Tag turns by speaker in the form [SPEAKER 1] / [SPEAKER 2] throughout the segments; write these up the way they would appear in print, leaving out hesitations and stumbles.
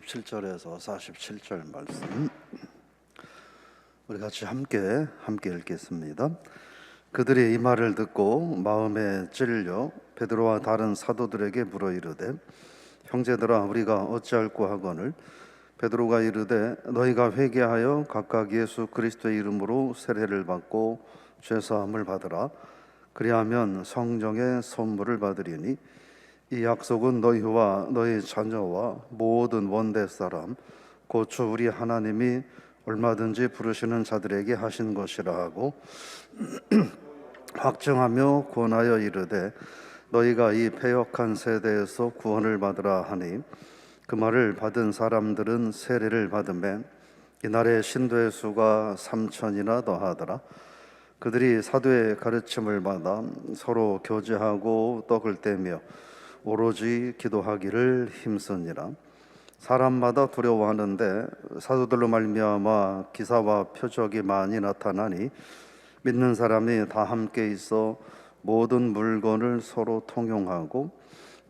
[SPEAKER 1] 37절에서 47절 말씀 우리 같이 함께 읽겠습니다. 그들이 이 말을 듣고 마음에 찔려 베드로와 다른 사도들에게 물어 이르되 형제들아 우리가 어찌할꼬 하거늘 베드로가 이르되 너희가 회개하여 각각 예수 그리스도의 이름으로 세례를 받고 죄사함을 받으라. 그리하면 성령의 선물을 받으리니 이 약속은 너희와 너희 자녀와 모든 원대 사람 곧 주 우리 하나님이 얼마든지 부르시는 자들에게 하신 것이라 하고 확증하며 권하여 이르되 너희가 이 패역한 세대에서 구원을 받으라 하니 그 말을 받은 사람들은 세례를 받으매 이날의 신도의 수가 3,000이나 더하더라. 그들이 사도의 가르침을 받아 서로 교제하고 떡을 떼며 오로지 기도하기를 힘쓰니라. 사람마다 두려워하는데 사도들로 말미암아 기사와 표적이 많이 나타나니 믿는 사람이 다 함께 있어 모든 물건을 서로 통용하고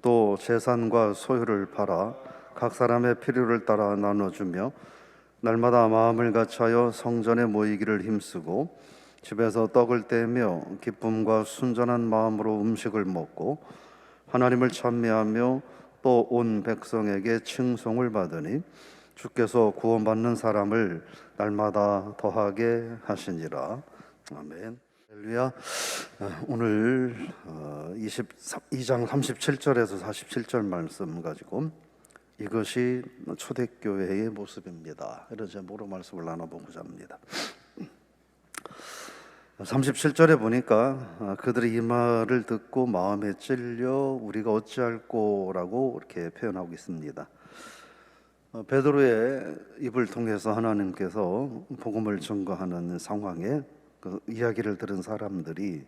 [SPEAKER 1] 또 재산과 소유를 팔아 각 사람의 필요를 따라 나눠주며 날마다 마음을 같이하여 성전에 모이기를 힘쓰고 집에서 떡을 떼며 기쁨과 순전한 마음으로 음식을 먹고 하나님을 찬미하며 또 온 백성에게 칭송을 받으니 주께서 구원받는 사람을 날마다 더하게 하시니라. 아멘. 할렐루야. 오늘 22장 37절에서 47절 말씀 가지고 이것이 초대교회의 모습입니다, 이런 제목으로 말씀을 나눠보고자 합니다. 37절에 보니까 그들이 이 말을 듣고 마음에 찔려 우리가 어찌할꼬라고 이렇게 표현하고 있습니다. 베드로의 입을 통해서 하나님께서 복음을 전거하는 상황에 그 이야기를 들은 사람들이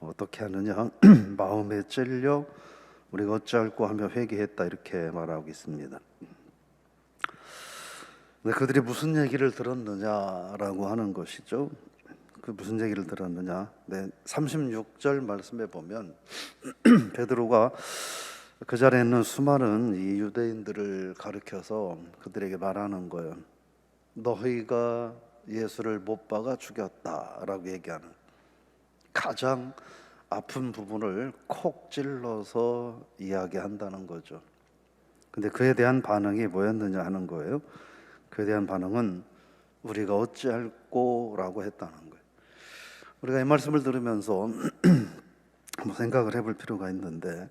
[SPEAKER 1] 어떻게 하느냐 마음에 찔려 우리가 어찌할꼬 하며 회개했다, 이렇게 말하고 있습니다. 근데 그들이 무슨 얘기를 들었느냐라고 하는 것이죠. 그 무슨 얘기를 들었느냐? 36절 말씀에 보면 베드로가 그 자리에 있는 수많은 이 유대인들을 가리켜서 그들에게 말하는 거예요. 너희가 예수를 못 박아 죽였다라고 얘기하는, 가장 아픈 부분을 콕 찔러서 이야기한다는 거죠. 근데 그에 대한 반응이 뭐였느냐 하는 거예요. 그에 대한 반응은 우리가 어찌할꼬라고 했다는 거예요. 우리가 이 말씀을 들으면서 한번 생각을 해볼 필요가 있는데,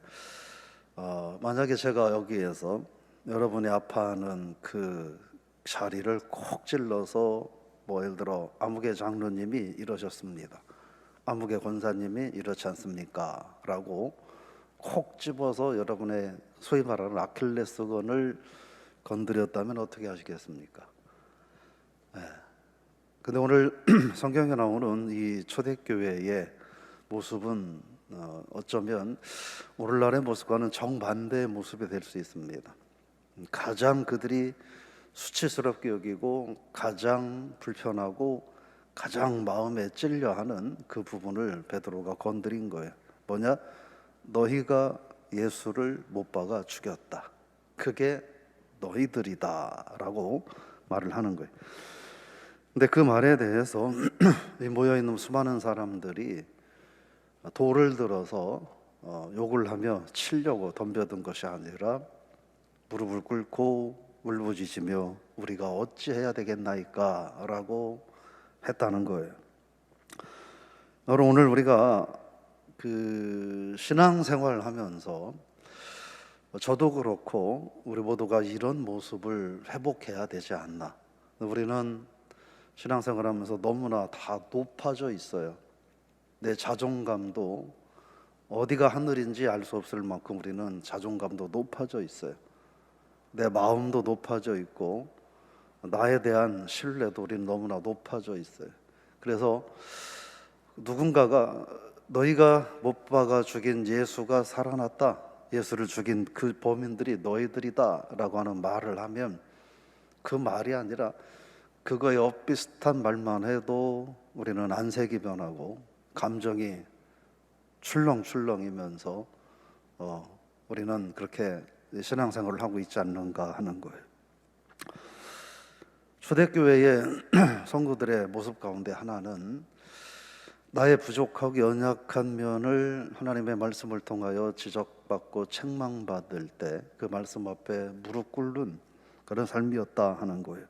[SPEAKER 1] 만약에 제가 여기에서 여러분이 아파하는 그 자리를 콕 찔러서 예를 들어 아무개 장로님이 이러셨습니다, 아무개 권사님이 이렇지 않습니까? 라고 콕 집어서 여러분의 소위 말하는 아킬레스건을 건드렸다면 어떻게 하시겠습니까? 근데 오늘 성경에 나오는 이 초대교회의 모습은 어쩌면 오늘날의 모습과는 정반대의 모습이 될 수 있습니다. 가장 그들이 수치스럽게 여기고 가장 불편하고 가장 마음에 찔려하는 그 부분을 베드로가 건드린 거예요. 뭐냐? 너희가 예수를 못 박아 죽였다, 그게 너희들이다 라고 말을 하는 거예요. 근데 그 말에 대해서 모여있는 수많은 사람들이 돌을 들어서 욕을 하며 치려고 덤벼든 것이 아니라 무릎을 꿇고 울부짖으며 우리가 어찌해야 되겠나이까 라고 했다는 거예요. 오늘 우리가 그 신앙생활을 하면서 저도 그렇고 우리 모두가 이런 모습을 회복해야 되지 않나. 우리는 신앙생활하면서 너무나 다 높아져 있어요. 내 자존감도 어디가 하늘인지 알 수 없을 만큼 우리는 자존감도 높아져 있어요. 내 마음도 높아져 있고 나에 대한 신뢰도 우리는 너무나 높아져 있어요. 그래서 누군가가 너희가 못 박아 죽인 예수가 살아났다, 예수를 죽인 그 범인들이 너희들이다 라고 하는 말을 하면 그 말이 아니라 그거에 엇비슷한 말만 해도 우리는 안색이 변하고 감정이 출렁출렁이면서 우리는 그렇게 신앙생활을 하고 있지 않는가 하는 거예요. 초대교회의 성도들의 모습 가운데 하나는 나의 부족하고 연약한 면을 하나님의 말씀을 통하여 지적받고 책망받을 때 그 말씀 앞에 무릎 꿇는 그런 삶이었다 하는 거예요.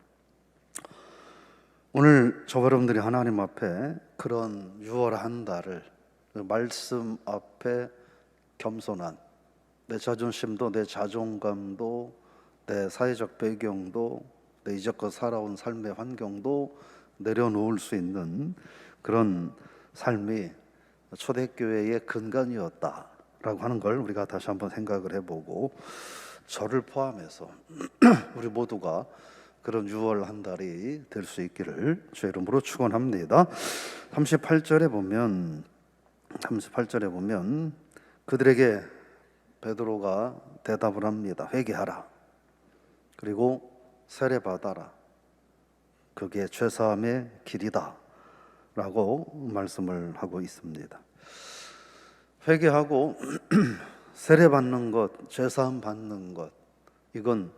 [SPEAKER 1] 오늘 저와 여러분들이 하나님 앞에 그런 6월 한 달을 그 말씀 앞에 겸손한, 내 자존심도 내 자존감도 내 사회적 배경도 내 이제껏 살아온 삶의 환경도 내려놓을 수 있는 그런 삶이 초대교회의 근간이었다라고 하는 걸 우리가 다시 한번 생각을 해보고, 저를 포함해서 우리 모두가 그런 6월 한 달이 될 수 있기를 주의 이름으로 축원합니다. 38절에 보면 그들에게 베드로가 대답을 합니다. 회개하라. 그리고 세례 받아라. 그게 죄사함의 길이다 라고 말씀을 하고 있습니다. 회개하고 세례 받는 것, 죄사함 받는 것, 이건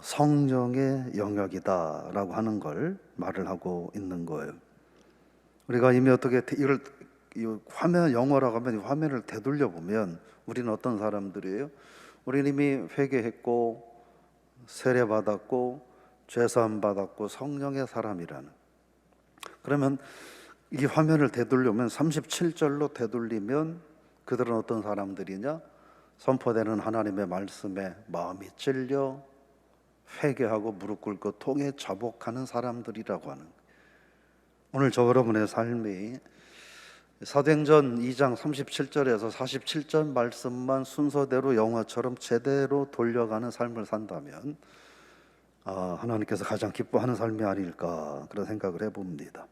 [SPEAKER 1] 성령의 영역이다 라고 하는 걸 말을 하고 있는 거예요. 우리가 이미 어떻게 이 화면, 영어라고 하면 이 화면을 되돌려 보면 우리는 어떤 사람들이에요? 우리는 이미 회개했고 세례 받았고 죄사함 받았고 성령의 사람이라는. 그러면 이 화면을 되돌리면 37절로 되돌리면 그들은 어떤 사람들이냐? 선포되는 하나님의 말씀에 마음이 찔려 회개하고 무릎 꿇고 통에 자복하는 사람들이라고 하는. 오늘 저 여러분의 삶이 사도행전 2장 37절에서 47절 말씀만 순서대로 영화처럼 제대로 돌려가는 삶을 산다면 하나님께서 가장 기뻐하는 삶이 아닐까 그런 생각을 해봅니다.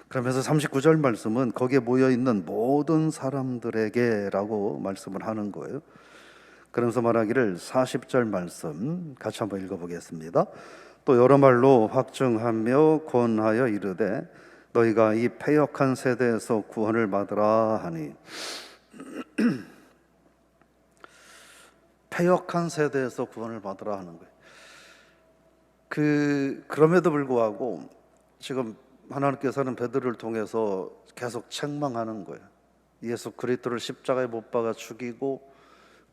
[SPEAKER 1] 그러면서 39절 말씀은 거기에 모여있는 모든 사람들에게 라고 말씀을 하는 거예요. 그러면서 말하기를 40절 말씀 같이 한번 읽어보겠습니다. 또 여러 말로 확증하며 권하여 이르되 너희가 이 패역한 세대에서 구원을 받으라 하니. 패역한 세대에서 구원을 받으라 하는 거예요. 그럼에도 불구하고 지금 하나님께서는 베드로를 통해서 계속 책망하는 거예요. 예수 그리스도를 십자가에 못 박아 죽이고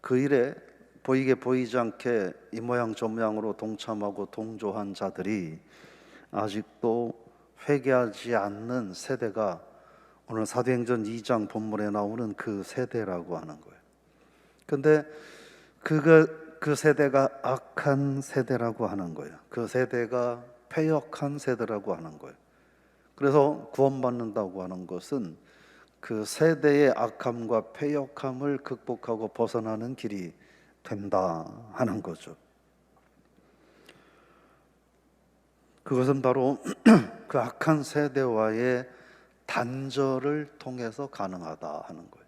[SPEAKER 1] 그 일에 보이게 보이지 않게 이 모양 저 모양으로 동참하고 동조한 자들이 아직도 회개하지 않는 세대가 오늘 사도행전 2장 본문에 나오는 그 세대라고 하는 거예요. 근데 그 세대가 악한 세대라고 하는 거예요. 그 세대가 패역한 세대라고 하는 거예요. 그래서 구원받는다고 하는 것은 그 세대의 악함과 패역함을 극복하고 벗어나는 길이 된다 하는 거죠. 그것은 바로 그 악한 세대와의 단절을 통해서 가능하다 하는 거예요.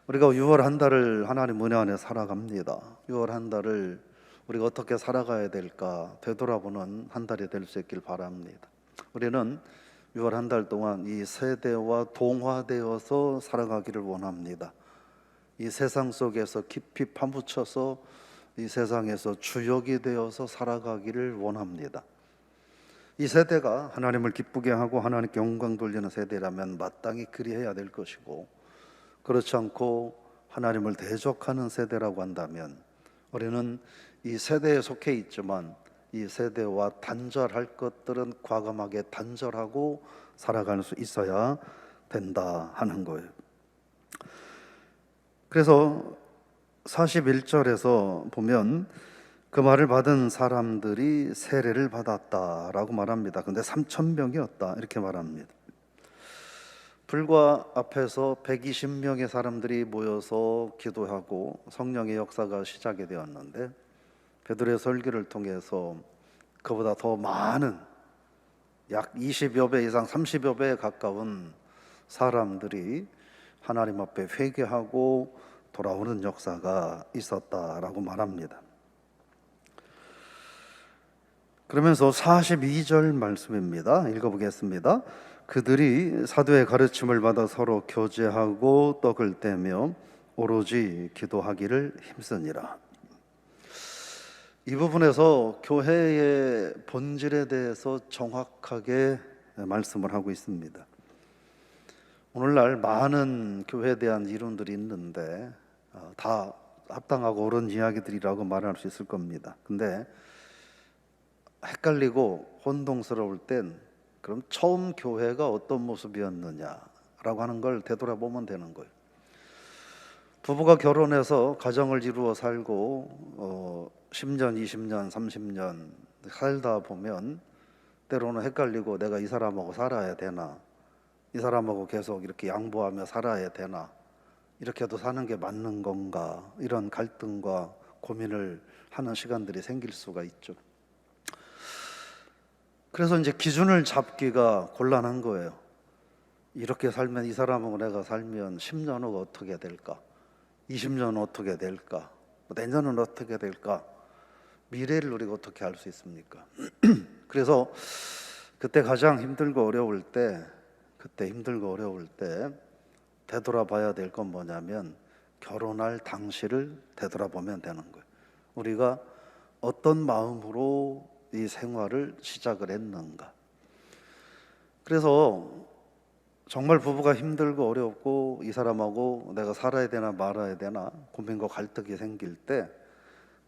[SPEAKER 1] 우리가 6월 한 달을 하나님 은혜 안에 살아갑니다. 6월 한 달을 우리가 어떻게 살아가야 될까 되돌아보는 한 달이 될 수 있길 바랍니다. 우리는 6월 한 달 동안 이 세대와 동화되어서 살아가기를 원합니다. 이 세상 속에서 깊이 파묻혀서 이 세상에서 주역이 되어서 살아가기를 원합니다. 이 세대가 하나님을 기쁘게 하고 하나님께 영광 돌리는 세대라면 마땅히 그리해야 될 것이고, 그렇지 않고 하나님을 대적하는 세대라고 한다면 우리는 이 세대에 속해 있지만 이 세대와 단절할 것들은 과감하게 단절하고 살아갈 수 있어야 된다 하는 거예요. 그래서 41절에서 보면 그 말을 받은 사람들이 세례를 받았다라고 말합니다. 근데 3,000명이었다 이렇게 말합니다. 불과 앞에서 120명의 사람들이 모여서 기도하고 성령의 역사가 시작이 되었는데 베드로의 설교를 통해서 그보다 더 많은 약 20여 배 이상 30여 배에 가까운 사람들이 하나님 앞에 회개하고 돌아오는 역사가 있었다라고 말합니다. 그러면서 42절 말씀입니다. 읽어보겠습니다. 그들이 사도의 가르침을 받아 서로 교제하고 떡을 떼며 오로지 기도하기를 힘쓰니라. 이 부분에서 교회의 본질에 대해서 정확하게 말씀을 하고 있습니다. 오늘날 많은 교회에 대한 이론들이 있는데 다 합당하고 옳은 이야기들이라고 말할 수 있을 겁니다. 근데 헷갈리고 혼동스러울 땐 그럼 처음 교회가 어떤 모습이었느냐라고 하는 걸 되돌아보면 되는 거예요. 부부가 결혼해서 가정을 이루어 살고 10년, 20년, 30년 살다 보면 때로는 헷갈리고 내가 이 사람하고 살아야 되나, 이 사람하고 계속 이렇게 양보하며 살아야 되나, 이렇게도 사는 게 맞는 건가, 이런 갈등과 고민을 하는 시간들이 생길 수가 있죠. 그래서 이제 기준을 잡기가 곤란한 거예요. 이렇게 살면, 이 사람하고 내가 살면 10년 후 어떻게 될까, 20년 어떻게 될까, 내년은 어떻게 될까, 미래를 우리가 어떻게 알 수 있습니까? 그래서 그때 가장 힘들고 어려울 때, 되돌아봐야 될 건 뭐냐면 결혼할 당시를 되돌아보면 되는 거예요. 우리가 어떤 마음으로 이 생활을 시작을 했는가. 그래서 정말 부부가 힘들고 어렵고 이 사람하고 내가 살아야 되나 말아야 되나 고민과 갈등이 생길 때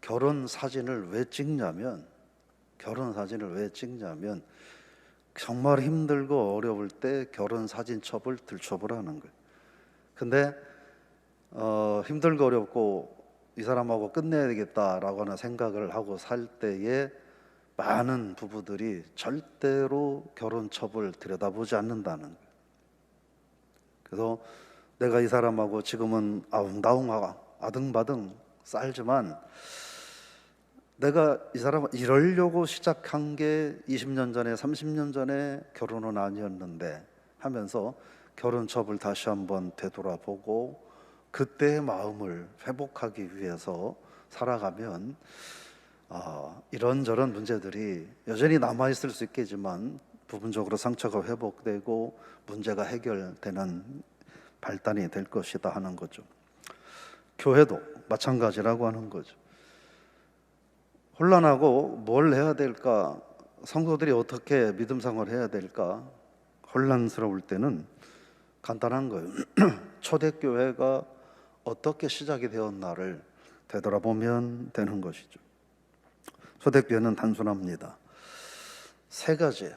[SPEAKER 1] 결혼 사진을 왜 찍냐면 정말 힘들고 어려울 때 결혼 사진첩을 들춰보라는 거예요. 근데 힘들고 어렵고 이 사람하고 끝내야 되겠다라고 하는 생각을 하고 살 때에 많은 부부들이 절대로 결혼첩을 들여다보지 않는다는 거예요. 그래서 내가 이 사람하고 지금은 아등바등 살지만 내가 이 사람을 이러려고 시작한 게 20년 전에 30년 전에 결혼은 아니었는데 하면서 결혼첩을 다시 한번 되돌아보고 그때의 마음을 회복하기 위해서 살아가면 이런저런 문제들이 여전히 남아있을 수 있겠지만 부분적으로 상처가 회복되고 문제가 해결되는 발단이 될 것이다 하는 거죠. 교회도 마찬가지라고 하는 거죠. 혼란하고 뭘 해야 될까, 성도들이 어떻게 믿음 생활을 해야 될까 혼란스러울 때는 간단한 거예요. 초대교회가 어떻게 시작이 되었나를 되돌아보면 되는 것이죠. 초대교회는 단순합니다. 세 가지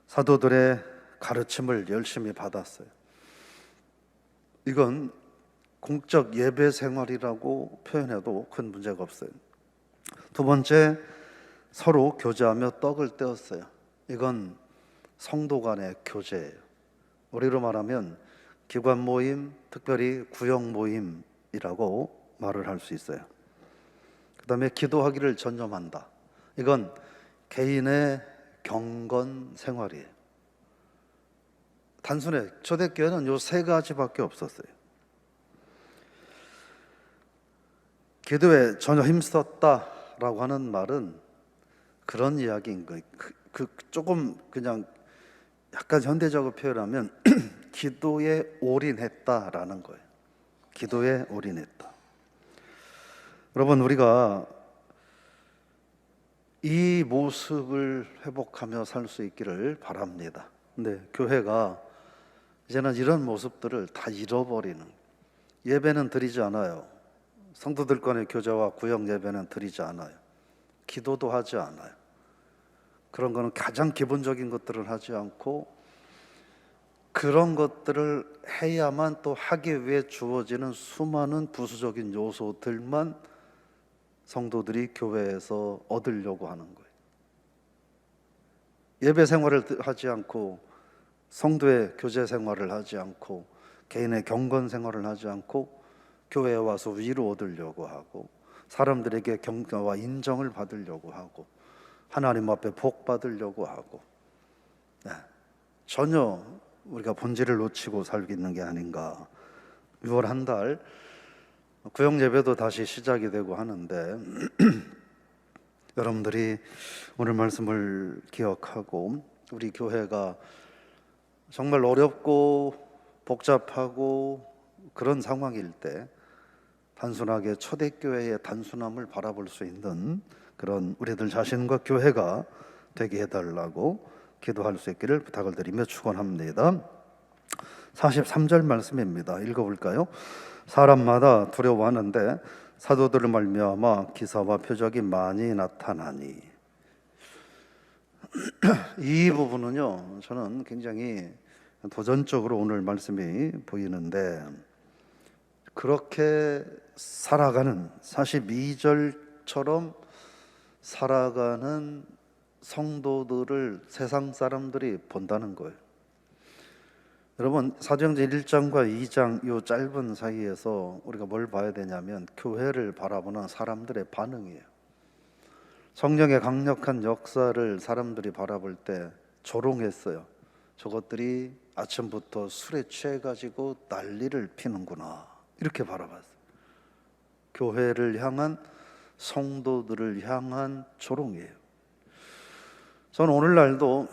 [SPEAKER 1] 사도들의 가르침을 열심히 받았어요. 이건 공적 예배 생활이라고 표현해도 큰 문제가 없어요. 두 번째, 서로 교제하며 떡을 떼었어요. 이건 성도 간의 교제예요. 우리로 말하면 기관 모임, 특별히 구역 모임이라고 말을 할 수 있어요. 그 다음에 기도하기를 전념한다. 이건 개인의 경건 생활이에요. 단순해. 초대교회는 요 세 가지밖에 없었어요. 기도에 전혀 힘썼다라고 하는 말은 그런 이야기인 거예요. 조금 그냥 약간 현대적으로 표현하면 기도에 올인했다라는 거예요. 기도에 올인했다. 여러분, 우리가 이 모습을 회복하며 살 수 있기를 바랍니다. 근데 교회가 이제는 이런 모습들을 다 잃어버리는, 예배는 드리지 않아요. 성도들 간의 교제와 구역 예배는 드리지 않아요. 기도도 하지 않아요. 그런 거는 가장 기본적인 것들을 하지 않고 그런 것들을 해야만 또 하기 위해 주어지는 수많은 부수적인 요소들만 성도들이 교회에서 얻으려고 하는 거예요. 예배 생활을 하지 않고 성도의 교제 생활을 하지 않고 개인의 경건 생활을 하지 않고 교회에 와서 위로 얻으려고 하고 사람들에게 경과와 인정을 받으려고 하고 하나님 앞에 복 받으려고 하고 전혀 우리가 본질을 놓치고 살고 있는 게 아닌가. 6월 한 달 구역 예배도 다시 시작이 되고 하는데 여러분들이 오늘 말씀을 기억하고 우리 교회가 정말 어렵고 복잡하고 그런 상황일 때 단순하게 초대교회의 단순함을 바라볼 수 있는 그런 우리들 자신과 교회가 되게 해달라고 기도할 수 있기를 부탁을 드리며 축원합니다. 43절 말씀입니다. 읽어볼까요? 사람마다 두려워하는데 사도들을 말미암아 기사와 표적이 많이 나타나니. 이 부분은요, 저는 굉장히 도전적으로 오늘 말씀이 보이는데, 그렇게 살아가는 42절처럼 살아가는 성도들을 세상 사람들이 본다는 거예요. 여러분, 사도행전 1장과 2장 이 짧은 사이에서 우리가 뭘 봐야 되냐면 교회를 바라보는 사람들의 반응이에요. 성령의 강력한 역사를 사람들이 바라볼 때 조롱했어요. 저것들이 아침부터 술에 취해가지고 난리를 피는구나, 이렇게 바라봤어요. 교회를 향한, 성도들을 향한 조롱이에요. 저는 오늘날도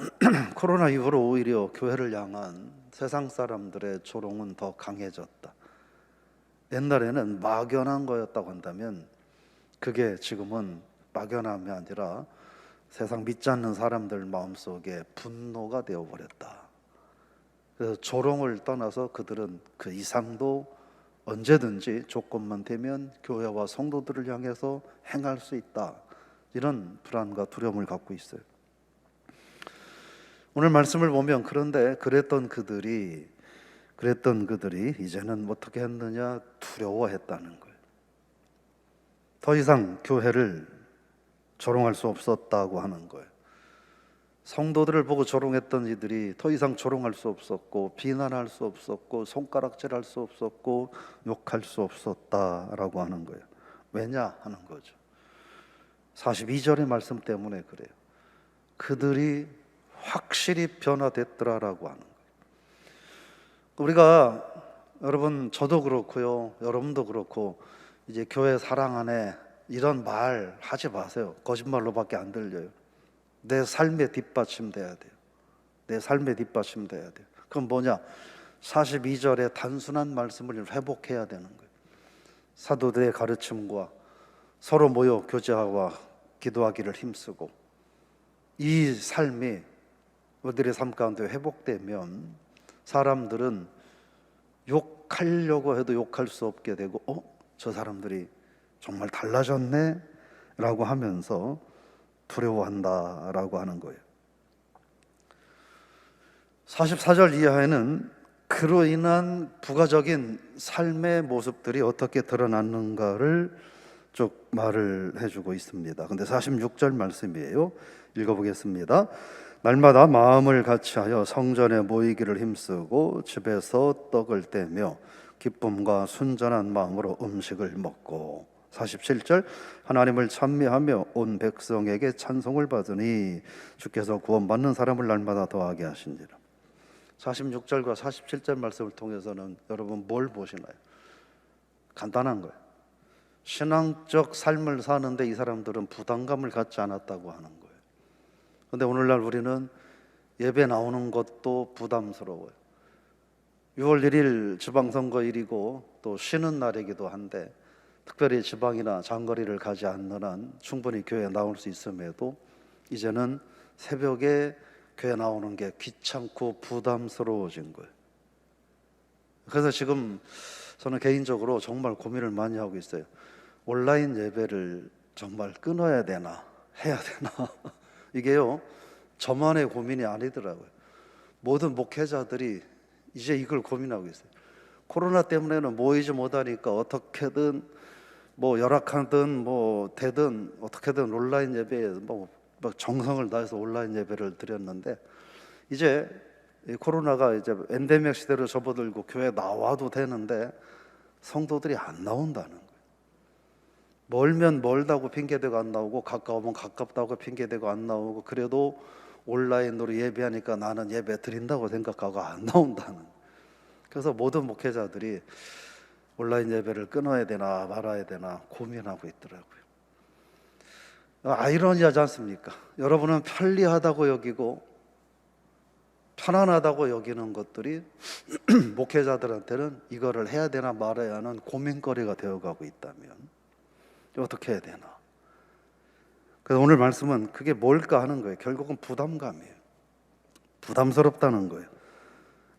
[SPEAKER 1] 코로나 이후로 오히려 교회를 향한 세상 사람들의 조롱은 더 강해졌다. 옛날에는 막연한 거였다고 한다면 그게 지금은 막연함이 아니라 세상 믿지 않는 사람들 마음속에 분노가 되어버렸다. 그래서 조롱을 떠나서 그들은 그 이상도 언제든지 조건만 되면 교회와 성도들을 향해서 행할 수 있다, 이런 불안과 두려움을 갖고 있어요. 오늘 말씀을 보면 그런데 그랬던 그들이 이제는 어떻게 했느냐? 두려워했다는 거예요. 더 이상 교회를 조롱할 수 없었다고 하는 거예요. 성도들을 보고 조롱했던 이들이 더 이상 조롱할 수 없었고, 비난할 수 없었고, 손가락질할 수 없었고, 욕할 수 없었다라고 하는 거예요. 왜냐 하는 거죠. 42절의 말씀 때문에 그래요. 그들이 확실히 변화됐더라라고 하는 거예요. 우리가, 여러분, 저도 그렇고요, 여러분도 그렇고, 이제 교회 사랑 안에 이런 말 하지 마세요. 거짓말로밖에 안 들려요. 내 삶에 뒷받침돼야 돼요. 내 삶에 뒷받침돼야 돼요. 그럼 뭐냐? 42절의 단순한 말씀을 회복해야 되는 거예요. 사도들의 가르침과 서로 모여 교제하고 기도하기를 힘쓰고, 이 삶이 우리들의 삶 가운데 회복되면 사람들은 욕하려고 해도 욕할 수 없게 되고, 저 사람들이 정말 달라졌네 라고 하면서 두려워한다라고 하는 거예요. 44절 이하에는 그로 인한 부가적인 삶의 모습들이 어떻게 드러났는가를 쭉 말을 해주고 있습니다. 근데 46절 말씀이에요. 읽어보겠습니다. 날마다 마음을 같이하여 성전에 모이기를 힘쓰고 집에서 떡을 떼며 기쁨과 순전한 마음으로 음식을 먹고. 47절 하나님을 찬미하며 온 백성에게 찬송을 받으니 주께서 구원받는 사람을 날마다 더하게 하시니라. 46절과 47절 말씀을 통해서는 여러분 뭘 보시나요? 간단한 거예요. 신앙적 삶을 사는데 이 사람들은 부담감을 갖지 않았다고 하는 거예요. 그런데 오늘날 우리는 예배 나오는 것도 부담스러워요. 6월 1일 지방선거일이고 또 쉬는 날이기도 한데, 특별히 지방이나 장거리를 가지 않는 한 충분히 교회에 나올 수 있음에도 이제는 새벽에 교회 나오는 게 귀찮고 부담스러워진 거예요. 그래서 지금 저는 개인적으로 정말 고민을 많이 하고 있어요. 온라인 예배를 정말 끊어야 되나 해야 되나 이게요, 저만의 고민이 아니더라고요. 모든 목회자들이 이제 이걸 고민하고 있어요. 코로나 때문에는 모이지 못하니까 어떻게든 뭐 열악하든 뭐 되든 어떻게든 온라인 예배에 뭐 정성을 다해서 온라인 예배를 드렸는데, 이제 이 코로나가 이제 엔데믹 시대로 접어들고 교회 나와도 되는데 성도들이 안 나온다는 거예요. 멀면 멀다고 핑계대고 안 나오고, 가까우면 가깝다고 핑계대고 안 나오고, 그래도 온라인으로 예배하니까 나는 예배 드린다고 생각하고 안 나온다는 거예요. 그래서 모든 목회자들이 온라인 예배를 끊어야 되나 말아야 되나 고민하고 있더라고요. 아이러니하지 않습니까? 여러분은 편리하다고 여기고 편안하다고 여기는 것들이 목회자들한테는 이거를 해야 되나 말아야 하는 고민거리가 되어가고 있다면 어떻게 해야 되나? 그래서 오늘 말씀은 그게 뭘까 하는 거예요. 결국은 부담감이에요. 부담스럽다는 거예요.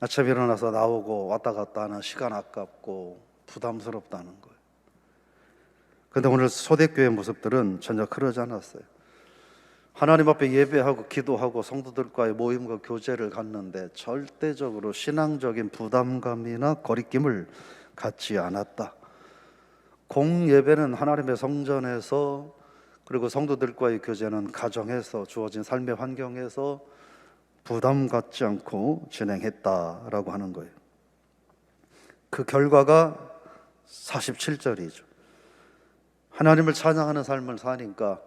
[SPEAKER 1] 아침에 일어나서 나오고 왔다 갔다 하는 시간 아깝고 부담스럽다는 거예요. 그런데 오늘 초대교회 모습들은 전혀 그러지 않았어요. 하나님 앞에 예배하고 기도하고 성도들과의 모임과 교제를 갖는데 절대적으로 신앙적인 부담감이나 거리낌을 갖지 않았다. 공예배는 하나님의 성전에서, 그리고 성도들과의 교제는 가정에서, 주어진 삶의 환경에서 부담 갖지 않고 진행했다라고 하는 거예요. 그 결과가 47절이죠. 하나님을 찬양하는 삶을 사니까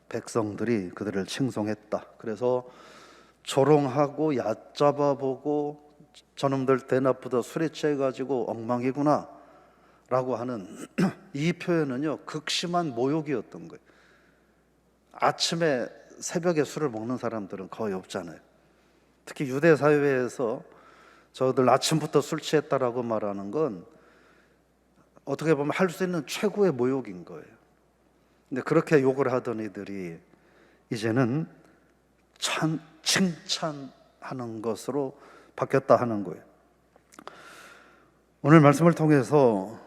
[SPEAKER 1] 백성들이 그들을 칭송했다. 그래서 조롱하고 얕잡아보고 저놈들 대낮보다 술에 취해가지고 엉망이구나 라고 하는 이 표현은요, 극심한 모욕이었던 거예요. 아침에 새벽에 술을 먹는 사람들은 거의 없잖아요. 특히 유대 사회에서 저들 아침부터 술 취했다라고 말하는 건 어떻게 보면 할 수 있는 최고의 모욕인 거예요. 근데 그렇게 욕을 하던 이들이 이제는 칭찬하는 것으로 바뀌었다 하는 거예요. 오늘 말씀을 통해서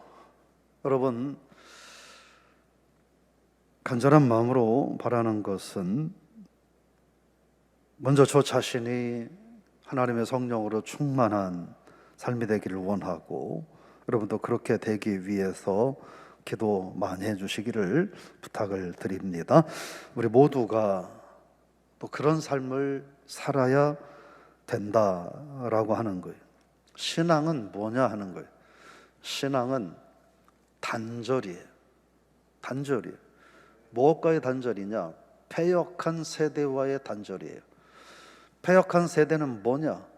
[SPEAKER 1] 여러분, 간절한 마음으로 바라는 것은 먼저 저 자신이 하나님의 성령으로 충만한 삶이 되기를 원하고, 여러분도 그렇게 되기 위해서 기도 많이 해주시기를 부탁을 드립니다. 우리 모두가 또 그런 삶을 살아야 된다라고 하는 거예요. 신앙은 뭐냐 하는 거예요. 신앙은 단절이에요. 단절이에요. 무엇과의 단절이냐? 패역한 세대와의 단절이에요. 패역한 세대는 뭐냐?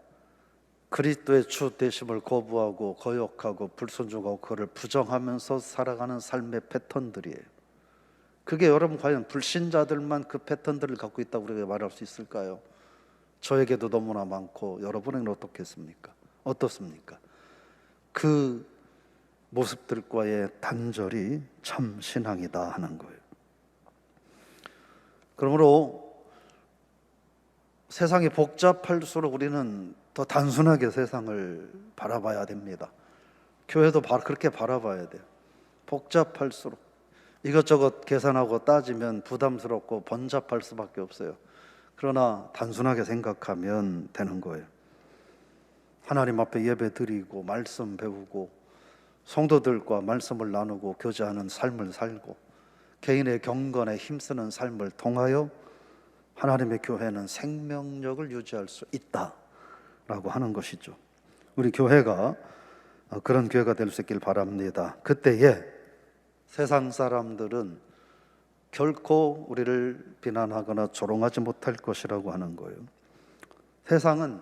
[SPEAKER 1] 그리스도의 주 되심을 거부하고 거역하고 불순종하고 그를 부정하면서 살아가는 삶의 패턴들이에요. 그게 여러분 과연 불신자들만 그 패턴들을 갖고 있다고 우리가 말할 수 있을까요? 저에게도 너무나 많고 여러분에게는 어떻겠습니까? 어떻습니까? 그 모습들과의 단절이 참 신앙이다 하는 거예요. 그러므로 세상이 복잡할수록 우리는 더 단순하게 세상을 바라봐야 됩니다. 교회도 그렇게 바라봐야 돼요. 복잡할수록 이것저것 계산하고 따지면 부담스럽고 번잡할 수밖에 없어요. 그러나 단순하게 생각하면 되는 거예요. 하나님 앞에 예배 드리고 말씀 배우고 성도들과 말씀을 나누고 교제하는 삶을 살고 개인의 경건에 힘쓰는 삶을 통하여 하나님의 교회는 생명력을 유지할 수 있다라고 하는 것이죠. 우리 교회가 그런 교회가 될 수 있길 바랍니다. 그때에 세상 사람들은 결코 우리를 비난하거나 조롱하지 못할 것이라고 하는 거예요. 세상은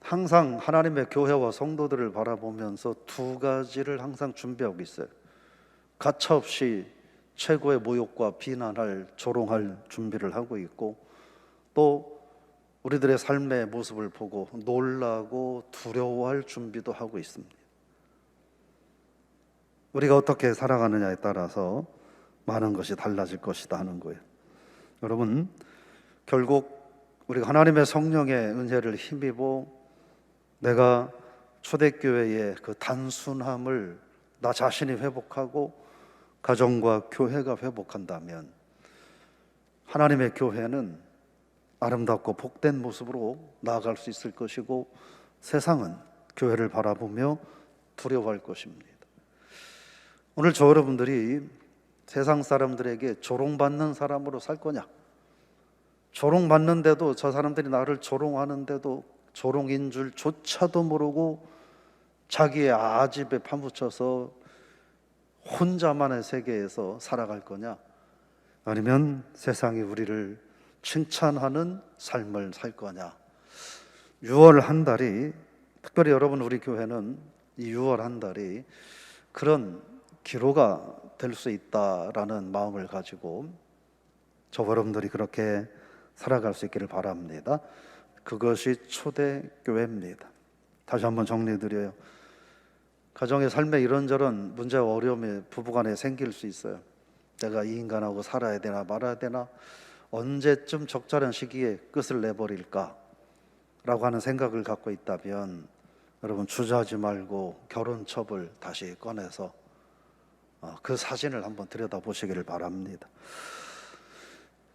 [SPEAKER 1] 항상 하나님의 교회와 성도들을 바라보면서 두 가지를 항상 준비하고 있어요. 가차없이 최고의 모욕과 비난할, 조롱할 준비를 하고 있고, 또 우리들의 삶의 모습을 보고 놀라고 두려워할 준비도 하고 있습니다. 우리가 어떻게 살아가느냐에 따라서 많은 것이 달라질 것이다 하는 거예요. 여러분, 결국 우리가 하나님의 성령의 은혜를 힘입어 내가 초대교회의 그 단순함을 나 자신이 회복하고 가정과 교회가 회복한다면 하나님의 교회는 아름답고 복된 모습으로 나아갈 수 있을 것이고 세상은 교회를 바라보며 두려워할 것입니다. 오늘 저 여러분들이 세상 사람들에게 조롱받는 사람으로 살 거냐? 조롱받는데도, 저 사람들이 나를 조롱하는데도 조롱인 줄조차도 모르고 자기의 아집에 파묻혀서 혼자만의 세계에서 살아갈 거냐? 아니면 세상이 우리를 칭찬하는 삶을 살 거냐? 6월 한 달이, 특별히 여러분 우리 교회는 이 6월 한 달이 그런 기로가 될 수 있다라는 마음을 가지고 저 여러분들이 그렇게 살아갈 수 있기를 바랍니다. 그것이 초대교회입니다. 다시 한번 정리해드려요. 가정의 삶에 이런저런 문제와 어려움이 부부간에 생길 수 있어요. 내가 이 인간하고 살아야 되나 말아야 되나, 언제쯤 적절한 시기에 끝을 내버릴까 라고 하는 생각을 갖고 있다면 여러분, 주저하지 말고 결혼첩을 다시 꺼내서 그 사진을 한번 들여다보시기를 바랍니다.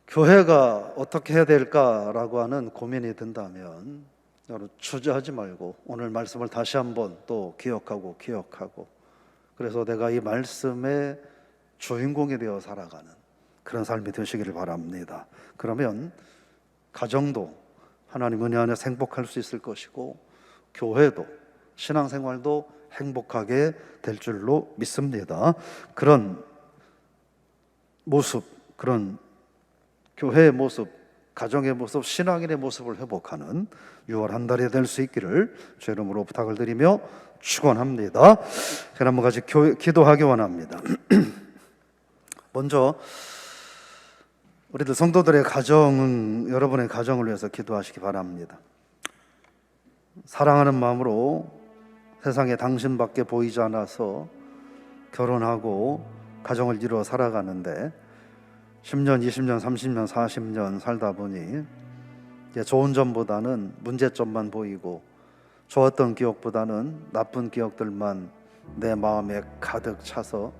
[SPEAKER 1] 교회가 어떻게 해야 될까라고 하는 고민이 든다면 여러분, 주저하지 말고 오늘 말씀을 다시 한번 또 기억하고 그래서 내가 이 말씀의 주인공이 되어 살아가는 그런 삶이 되시기를 바랍니다. 그러면 가정도 하나님 은혜 안에서 행복할 수 있을 것이고, 교회도, 신앙생활도 행복하게 될 줄로 믿습니다. 그런 모습, 그런 교회의 모습, 가정의 모습, 신앙인의 모습을 회복하는 6월 한 달이 될 수 있기를 주 이름으로 부탁을 드리며 축원합니다. 제가 한번 같이 기도하기 원합니다. 먼저 우리들 성도들의 가정은, 여러분의 가정을 위해서 기도하시기 바랍니다. 사랑하는 마음으로 세상에 당신밖에 보이지 않아서 결혼하고 가정을 이루어 살아가는데 10년, 20년, 30년, 40년 살다 보니 좋은 점보다는 문제점만 보이고, 좋았던 기억보다는 나쁜 기억들만 내 마음에 가득 차서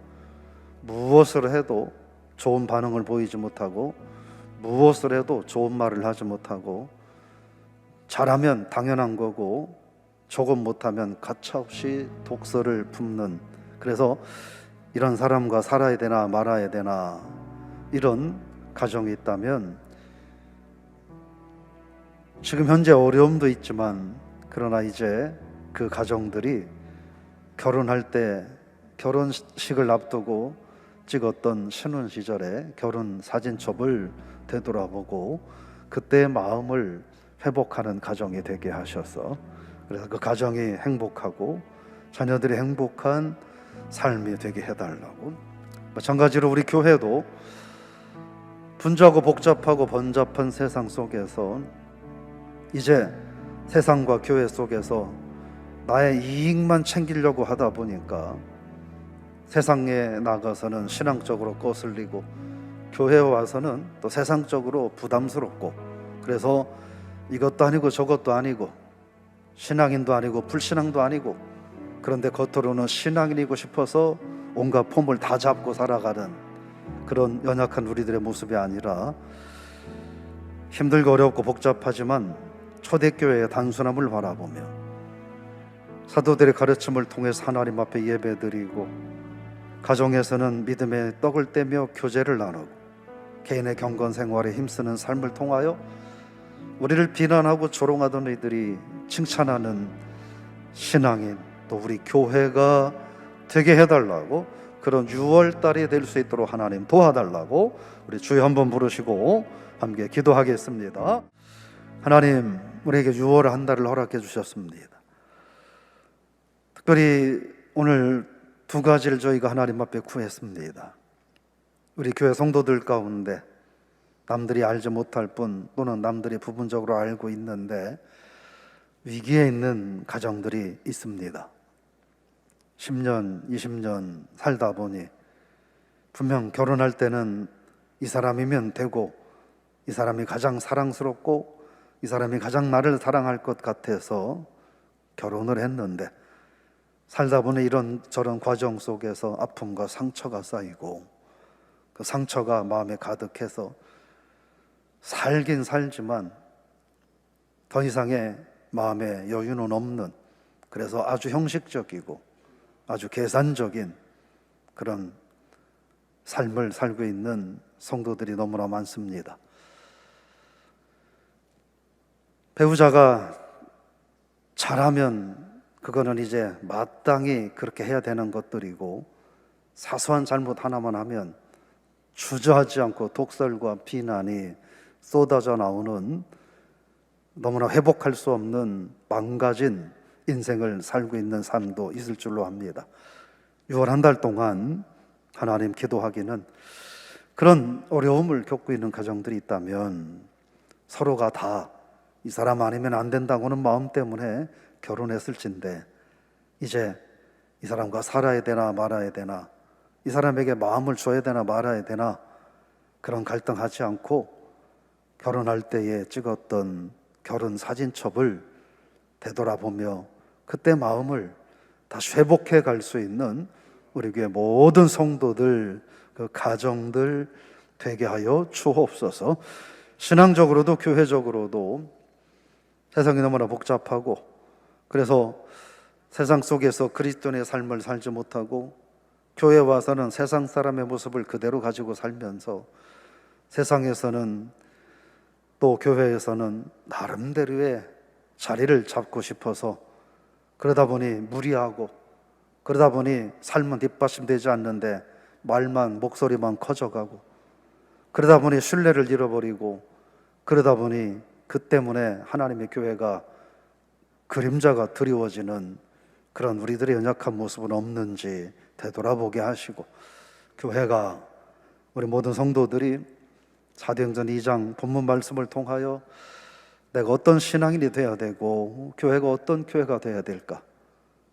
[SPEAKER 1] 무엇을 해도 좋은 반응을 보이지 못하고, 무엇을 해도 좋은 말을 하지 못하고, 잘하면 당연한 거고 조금 못하면 가차없이 독서를 품는, 그래서 이런 사람과 살아야 되나 말아야 되나 이런 가정이 있다면 지금 현재 어려움도 있지만, 그러나 이제 그 가정들이 결혼할 때 결혼식을 앞두고 찍었던 신혼 시절에 결혼 사진첩을 되돌아보고 그때의 마음을 회복하는 가정이 되게 하셔서, 그래서 그 가정이 행복하고 자녀들이 행복한 삶이 되게 해달라고. 마찬가지로 우리 교회도 분주하고 복잡하고 번잡한 세상 속에서 이제 세상과 교회 속에서 나의 이익만 챙기려고 하다 보니까 세상에 나가서는 신앙적으로 거슬리고, 교회에 와서는 또 세상적으로 부담스럽고, 그래서 이것도 아니고 저것도 아니고 신앙인도 아니고 불신앙도 아니고, 그런데 겉으로는 신앙인이고 싶어서 온갖 폼을 다 잡고 살아가는 그런 연약한 우리들의 모습이 아니라, 힘들고 어렵고 복잡하지만 초대교회의 단순함을 바라보며 사도들의 가르침을 통해서 하나님 앞에 예배드리고, 가정에서는 믿음의 떡을 떼며 교제를 나누고, 개인의 경건 생활에 힘쓰는 삶을 통하여 우리를 비난하고 조롱하던 이들이 칭찬하는 신앙인, 또 우리 교회가 되게 해달라고, 그런 6월달이 될 수 있도록 하나님 도와달라고 우리 주여 한번 부르시고 함께 기도하겠습니다. 하나님, 우리에게 6월 한 달을 허락해 주셨습니다. 특별히 오늘 두 가지를 저희가 하나님 앞에 구했습니다. 우리 교회 성도들 가운데 남들이 알지 못할 뿐, 또는 남들이 부분적으로 알고 있는데 위기에 있는 가정들이 있습니다. 10년, 20년 살다 보니 분명 결혼할 때는 이 사람이면 되고, 이 사람이 가장 사랑스럽고, 이 사람이 가장 나를 사랑할 것 같아서 결혼을 했는데, 살다 보니 이런저런 과정 속에서 아픔과 상처가 쌓이고, 그 상처가 마음에 가득해서 살긴 살지만 더 이상의 마음의 여유는 없는, 그래서 아주 형식적이고 아주 계산적인 그런 삶을 살고 있는 성도들이 너무나 많습니다. 배우자가 잘하면 그거는 이제 마땅히 그렇게 해야 되는 것들이고, 사소한 잘못 하나만 하면 주저하지 않고 독설과 비난이 쏟아져 나오는, 너무나 회복할 수 없는 망가진 인생을 살고 있는 삶도 있을 줄로 압니다. 6월 한 달 동안 하나님 기도하기는, 그런 어려움을 겪고 있는 가정들이 있다면 서로가 다 이 사람 아니면 안 된다고는 마음 때문에 결혼했을진데 이제 이 사람과 살아야 되나 말아야 되나, 이 사람에게 마음을 줘야 되나 말아야 되나, 그런 갈등하지 않고 결혼할 때에 찍었던 결혼 사진첩을 되돌아보며 그때 마음을 다시 회복해 갈 수 있는 우리 교회 모든 성도들, 그 가정들 되게 하여 주옵소서. 신앙적으로도 교회적으로도 세상이 너무나 복잡하고, 그래서 세상 속에서 그리스도인의 삶을 살지 못하고 교회에 와서는 세상 사람의 모습을 그대로 가지고 살면서 세상에서는 또 교회에서는 나름대로의 자리를 잡고 싶어서 그러다 보니 무리하고, 그러다 보니 삶은 뒷받침되지 않는데 말만, 목소리만 커져가고, 그러다 보니 신뢰를 잃어버리고, 그러다 보니 그 때문에 하나님의 교회가 그림자가 드리워지는 그런 우리들의 연약한 모습은 없는지 되돌아보게 하시고, 교회가, 우리 모든 성도들이 사도행전 2장 본문 말씀을 통하여 내가 어떤 신앙인이 되어야 되고 교회가 어떤 교회가 되어야 될까,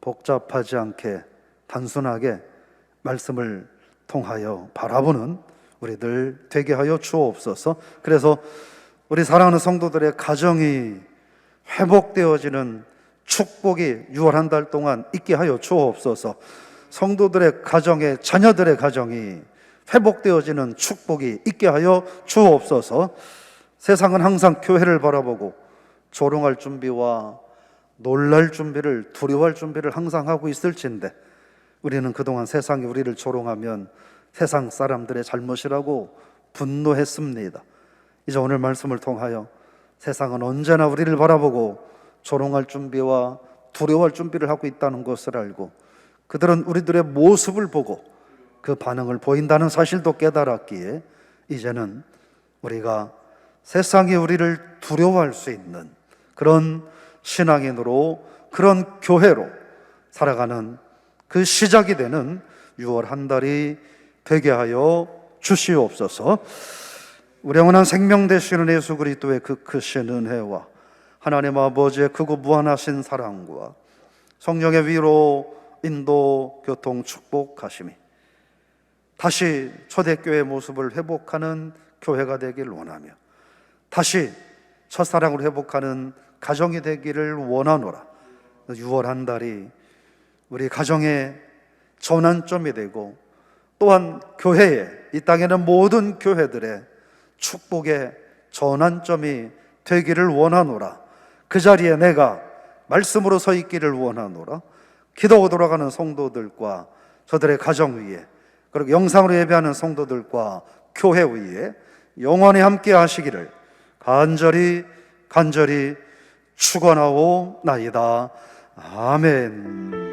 [SPEAKER 1] 복잡하지 않게 단순하게 말씀을 통하여 바라보는 우리들 되게 하여 주옵소서. 그래서 우리 사랑하는 성도들의 가정이 회복되어지는 축복이 6월 한 달 동안 있게 하여 주옵소서. 성도들의 가정에, 자녀들의 가정이 회복되어지는 축복이 있게 하여 주옵소서. 세상은 항상 교회를 바라보고 조롱할 준비와 놀랄 준비를, 두려워할 준비를 항상 하고 있을진데, 우리는 그동안 세상이 우리를 조롱하면 세상 사람들의 잘못이라고 분노했습니다. 이제 오늘 말씀을 통하여 세상은 언제나 우리를 바라보고 조롱할 준비와 두려워할 준비를 하고 있다는 것을 알고, 그들은 우리들의 모습을 보고 그 반응을 보인다는 사실도 깨달았기에 이제는 우리가 세상이 우리를 두려워할 수 있는 그런 신앙인으로, 그런 교회로 살아가는 그 시작이 되는 6월 한 달이 되게 하여 주시옵소서. 우리 영원한 생명 되시는 예수 그리스도의 그 크신 은혜와 하나님 아버지의 크고 무한하신 사랑과 성령의 위로, 인도, 교통, 축복하심이 다시 초대교회의 모습을 회복하는 교회가 되길 원하며, 다시 첫사랑을 회복하는 가정이 되기를 원하노라. 6월 한 달이 우리 가정의 전환점이 되고, 또한 교회에, 이 땅에는 모든 교회들의 축복의 전환점이 되기를 원하노라. 그 자리에 내가 말씀으로 서 있기를 원하노라. 기도하고 돌아가는 성도들과 저들의 가정 위에, 그리고 영상으로 예배하는 성도들과 교회 위에 영원히 함께 하시기를 간절히 축원하오나이다. 아멘.